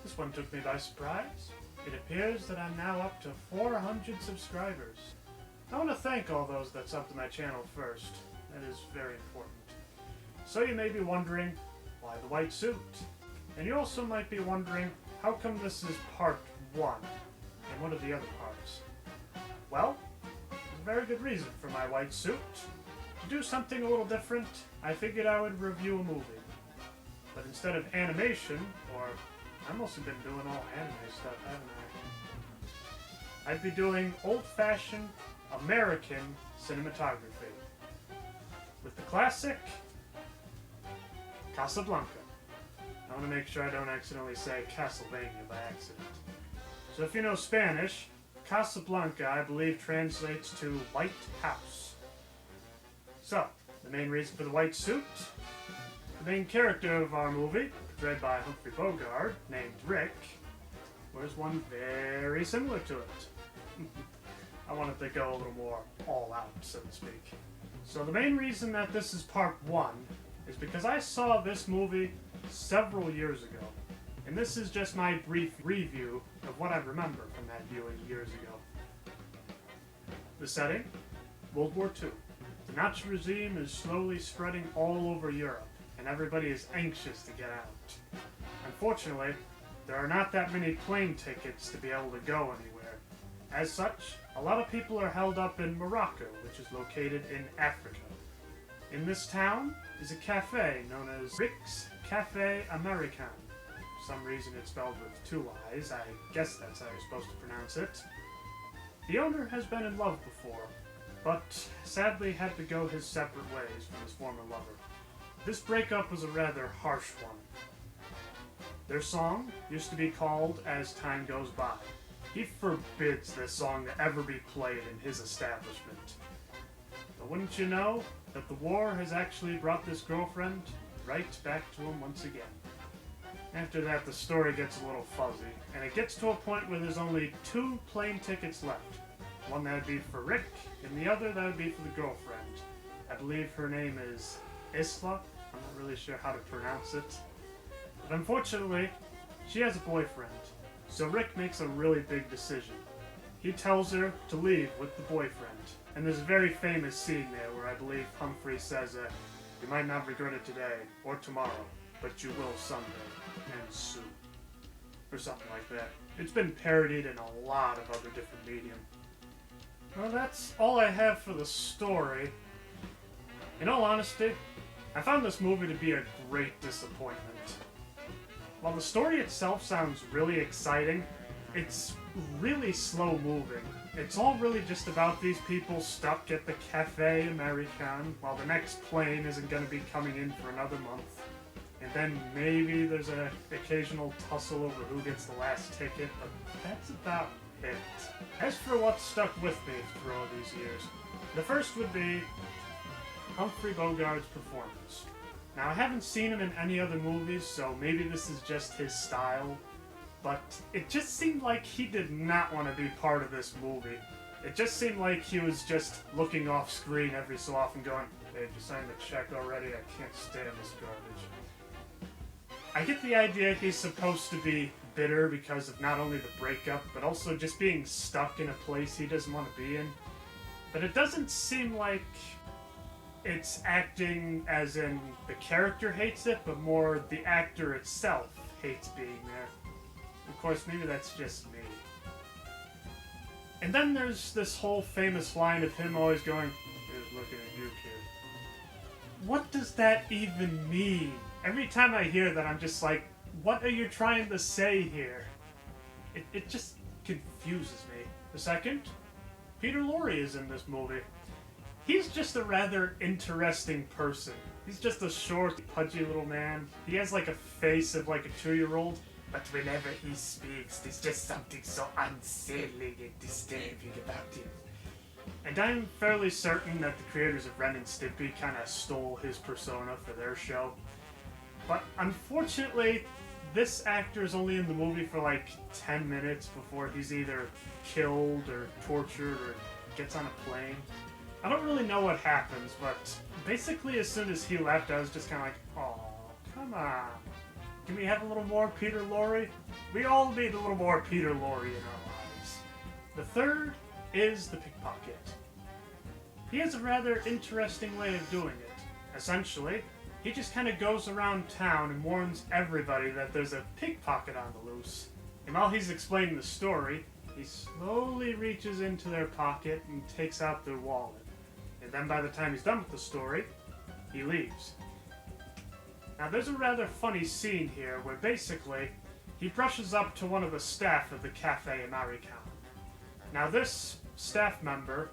This one took me by surprise. It appears that I'm now up to 400 subscribers. I want to thank all those that subbed to my channel first. That is very important. So you may be wondering, why the white suit? And you also might be wondering, how come this is part 1? And what are the other parts? Well, there's a very good reason for my white suit. To do something a little different, I figured I would review a movie. But instead of animation, or I've mostly been doing all anime stuff, haven't I? I'd be doing old-fashioned American cinematography. With the classic Casablanca. I want to make sure I don't accidentally say Castlevania by accident. So if you know Spanish, Casablanca, I believe, translates to White House. So, the main reason for the white suit? The main character of our movie, portrayed by Humphrey Bogart, named Rick, wears one very similar to it. I wanted to go a little more all out, so to speak. So the main reason that this is part 1 is because I saw this movie several years ago. And this is just my brief review of what I remember from that viewing years ago. The setting? World War II. The Nazi regime is slowly spreading all over Europe, and everybody is anxious to get out. Unfortunately, there are not that many plane tickets to be able to go anywhere. As such, a lot of people are held up in Morocco, which is located in Africa. In this town is a cafe known as Rick's Cafe American. For some reason it's spelled with 2 I's. I guess that's how you're supposed to pronounce it. The owner has been in love before, but sadly had to go his separate ways from his former lover. This breakup was a rather harsh one. Their song used to be called As Time Goes By. He forbids this song to ever be played in his establishment. But wouldn't you know that the war has actually brought this girlfriend right back to him once again. After that, the story gets a little fuzzy, and it gets to a point where there's only 2 plane tickets left. One that would be for Rick, and the other that would be for the girlfriend. I believe her name is Isla. I'm not really sure how to pronounce it. But unfortunately, she has a boyfriend. So Rick makes a really big decision. He tells her to leave with the boyfriend. And there's a very famous scene there where I believe Humphrey says, you might not regret it today or tomorrow, but you will someday, and soon. Or something like that. It's been parodied in a lot of other different medium. Well, that's all I have for the story. In all honesty, I found this movie to be a great disappointment. While the story itself sounds really exciting, it's really slow moving. It's all really just about these people stuck at the Cafe American while the next plane isn't going to be coming in for another month. And then maybe there's an occasional tussle over who gets the last ticket, but that's about it. As for what stuck with me through all these years, the first would be Humphrey Bogart's performance. Now, I haven't seen him in any other movies, so maybe this is just his style, but it just seemed like he did not want to be part of this movie. It just seemed like he was just looking off screen every so often going, hey, did you sign the check already? I can't stand this garbage. I get the idea he's supposed to be bitter because of not only the breakup, but also just being stuck in a place he doesn't want to be in. But it doesn't seem like it's acting as in the character hates it, but more the actor itself hates being there. Of course, maybe that's just me. And then there's this whole famous line of him always going, "Here's looking at you, kid." What does that even mean? Every time I hear that, I'm just like, what are you trying to say here? It just confuses me. The second, Peter Lorre is in this movie. He's just a rather interesting person. He's just a short, pudgy little man. He has like a face of like a 2-year-old. But whenever he speaks, there's just something so unsettling and disturbing about him. And I'm fairly certain that the creators of Ren and Stimpy kind of stole his persona for their show. But unfortunately, this actor is only in the movie for like 10 minutes before he's either killed or tortured or gets on a plane. I don't really know what happens, but basically as soon as he left, I was just kind of like, oh, come on. Can we have a little more Peter Lorre? We all need a little more Peter Lorre in our lives. The third is the pickpocket. He has a rather interesting way of doing it. Essentially, he just kind of goes around town and warns everybody that there's a pickpocket on the loose. And while he's explaining the story, he slowly reaches into their pocket and takes out their wallet. And then by the time he's done with the story, he leaves. Now there's a rather funny scene here where basically he brushes up to one of the staff of the cafe in Maricon. Now this staff member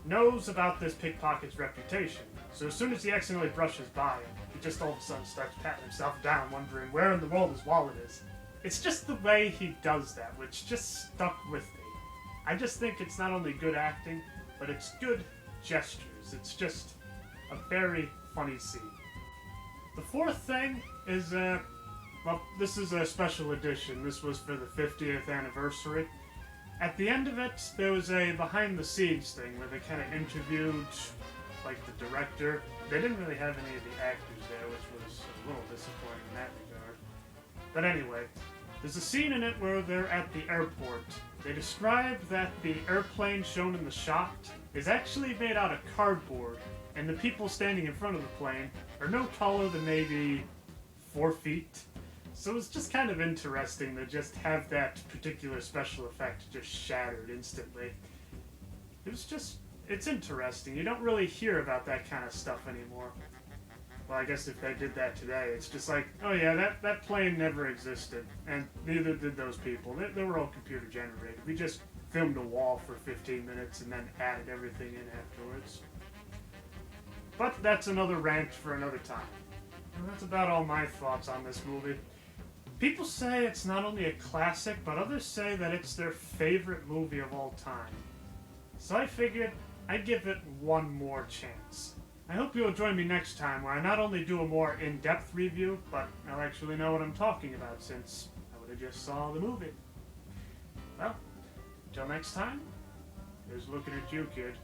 knows about this pickpocket's reputation, so as soon as he accidentally brushes by him, he just all of a sudden starts patting himself down, wondering where in the world his wallet is. It's just the way he does that, which just stuck with me. I just think it's not only good acting, but it's good gestures. It's just a very funny scene. The fourth thing is, well, this is a special edition. This was for the 50th anniversary. At the end of it, there was a behind-the-scenes thing where they kind of interviewed, like, the director. They didn't really have any of the actors there, which was a little disappointing in that regard. But anyway, there's a scene in it where they're at the airport. They describe that the airplane shown in the shot is actually made out of cardboard, and the people standing in front of the plane are no taller than maybe 4 feet. So it's just kind of interesting to just have that particular special effect just shattered instantly. It's interesting. You don't really hear about that kind of stuff anymore. Well, I guess if they did that today, it's just like, oh yeah, that plane never existed, and neither did those people. They were all computer generated. We just filmed a wall for 15 minutes and then added everything in afterwards. But that's another rant for another time. And that's about all my thoughts on this movie. People say it's not only a classic, but others say that it's their favorite movie of all time. So I figured I'd give it one more chance. I hope you'll join me next time where I not only do a more in-depth review, but I'll actually know what I'm talking about since I would have just saw the movie. Well, until next time, here's looking at you, kid.